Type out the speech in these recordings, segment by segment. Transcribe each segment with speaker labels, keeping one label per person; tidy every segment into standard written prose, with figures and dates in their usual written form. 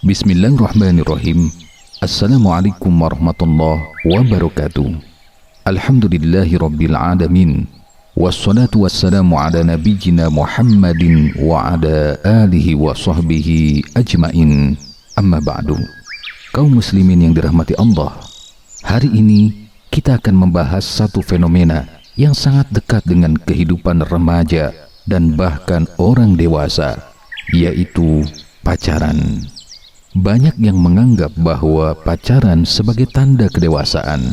Speaker 1: Bismillahirrahmanirrahim. Assalamualaikum warahmatullahi wabarakatuh. Alhamdulillahi rabbil alamin. Wassalatu wassalamu ala nabiyyina Muhammadin wa ala alihi wa sahbihi ajmain. Amma ba'du. Kaum muslimin yang dirahmati Allah, hari ini kita akan membahas satu fenomena yang sangat dekat dengan kehidupan remaja dan bahkan orang dewasa, yaitu pacaran. Banyak yang menganggap bahwa pacaran sebagai tanda kedewasaan,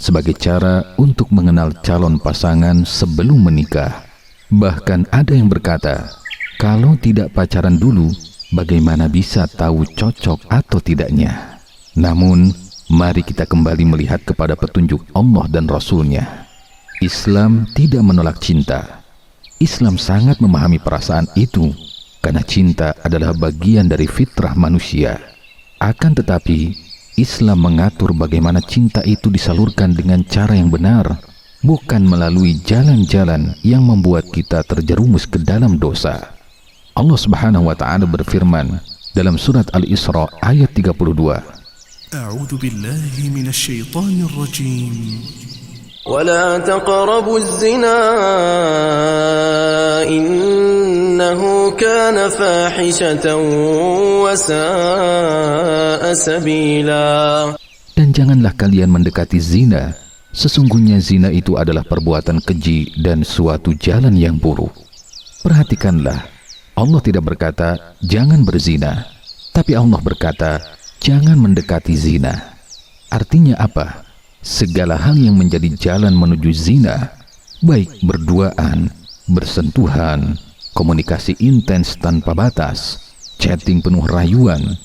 Speaker 1: sebagai cara untuk mengenal calon pasangan sebelum menikah. Bahkan ada yang berkata, kalau tidak pacaran dulu, bagaimana bisa tahu cocok atau tidaknya? Namun, mari kita kembali melihat kepada petunjuk Allah dan Rasul-Nya. Islam tidak menolak cinta. Islam sangat memahami perasaan itu, karena cinta adalah bagian dari fitrah manusia. Akan tetapi, Islam mengatur bagaimana cinta itu disalurkan dengan cara yang benar, bukan melalui jalan-jalan yang membuat kita terjerumus ke dalam dosa. Allah Subhanahu wa Ta'ala berfirman dalam surat Al-Isra ayat 32.
Speaker 2: A'udzu billahi minasy syaithanir rajim.
Speaker 3: ولا تقربوا الزنا إنه كان فاحشة وساء سبيلا.
Speaker 1: Dan janganlah kalian mendekati zina. Sesungguhnya zina itu adalah perbuatan keji dan suatu jalan yang buruk. Perhatikanlah, Allah tidak berkata jangan berzina, tapi Allah berkata jangan mendekati zina. Artinya apa? Segala hal yang menjadi jalan menuju zina, baik berduaan, bersentuhan, komunikasi intens tanpa batas, chatting penuh rayuan,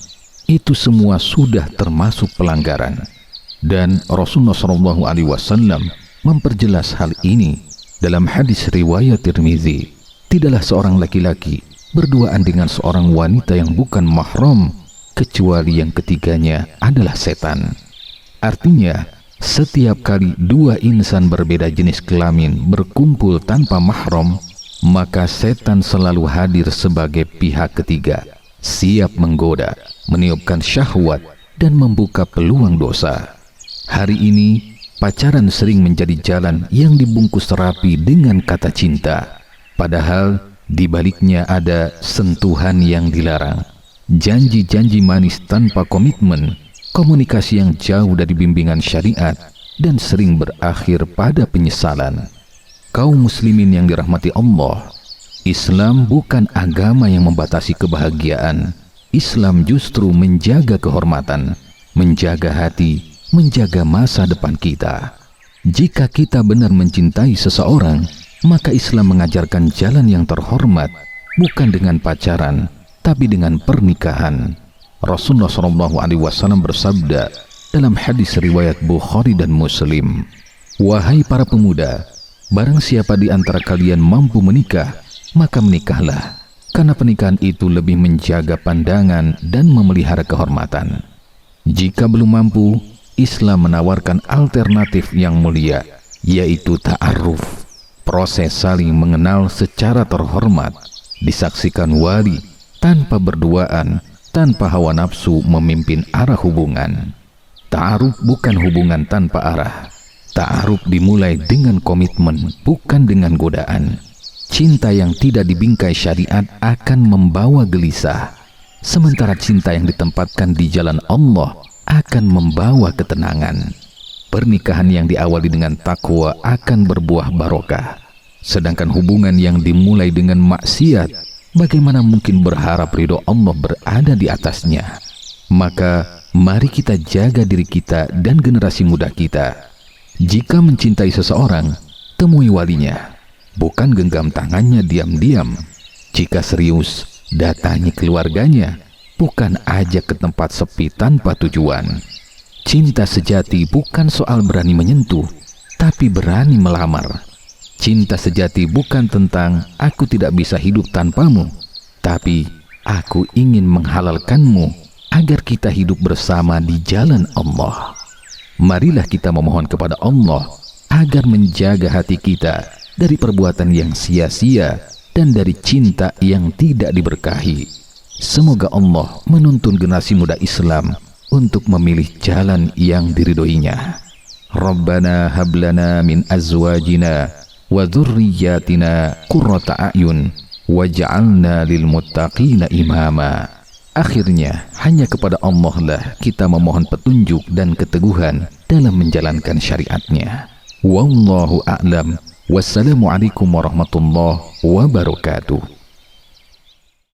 Speaker 1: itu semua sudah termasuk pelanggaran. Dan Rasulullah SAW memperjelas hal ini dalam hadis riwayat Tirmizi. Tidaklah seorang laki-laki berduaan dengan seorang wanita yang bukan mahram, kecuali yang ketiganya adalah setan. Artinya, setiap kali dua insan berbeda jenis kelamin berkumpul tanpa mahram, maka setan selalu hadir sebagai pihak ketiga, siap menggoda, meniupkan syahwat, dan membuka peluang dosa. Hari ini, pacaran sering menjadi jalan yang dibungkus rapi dengan kata cinta. Padahal, di baliknya ada sentuhan yang dilarang, janji-janji manis tanpa komitmen, komunikasi yang jauh dari bimbingan syariat, dan sering berakhir pada penyesalan. Kaum muslimin yang dirahmati Allah, Islam bukan agama yang membatasi kebahagiaan. Islam justru menjaga kehormatan, menjaga hati, menjaga masa depan kita. Jika kita benar mencintai seseorang, maka Islam mengajarkan jalan yang terhormat, bukan dengan pacaran, tapi dengan pernikahan. Rasulullah SAW bersabda dalam hadis riwayat Bukhari dan Muslim, "Wahai para pemuda, barang siapa di antara kalian mampu menikah, maka menikahlah, karena pernikahan itu lebih menjaga pandangan dan memelihara kehormatan." Jika belum mampu, Islam menawarkan alternatif yang mulia, yaitu ta'aruf, proses saling mengenal secara terhormat, disaksikan wali, tanpa berduaan, tanpa hawa nafsu memimpin arah hubungan. Ta'aruf bukan hubungan tanpa arah. Ta'aruf dimulai dengan komitmen, bukan dengan godaan. Cinta yang tidak dibingkai syariat akan membawa gelisah, sementara cinta yang ditempatkan di jalan Allah akan membawa ketenangan. Pernikahan yang diawali dengan takwa akan berbuah barokah, sedangkan hubungan yang dimulai dengan maksiat, bagaimana mungkin berharap ridho Allah berada di atasnya? Maka mari kita jaga diri kita dan generasi muda kita. Jika mencintai seseorang, temui walinya, bukan genggam tangannya diam-diam. Jika serius, datangi keluarganya, bukan ajak ke tempat sepi tanpa tujuan. Cinta sejati bukan soal berani menyentuh, tapi berani melamar. Cinta sejati bukan tentang aku tidak bisa hidup tanpamu, tapi aku ingin menghalalkanmu agar kita hidup bersama di jalan Allah. Marilah kita memohon kepada Allah agar menjaga hati kita dari perbuatan yang sia-sia dan dari cinta yang tidak diberkahi. Semoga Allah menuntun generasi muda Islam untuk memilih jalan yang diridhoinya. Rabbana hablana min azwajina wa dzurriyyatina qurrata a'yun waj'alna lil muttaqina imama. Akhirnya hanya kepada Allah lah kita memohon petunjuk dan keteguhan dalam menjalankan syariatnya. Wallahu a'lam. Wassalamualaikum warahmatullahi wabarakatuh.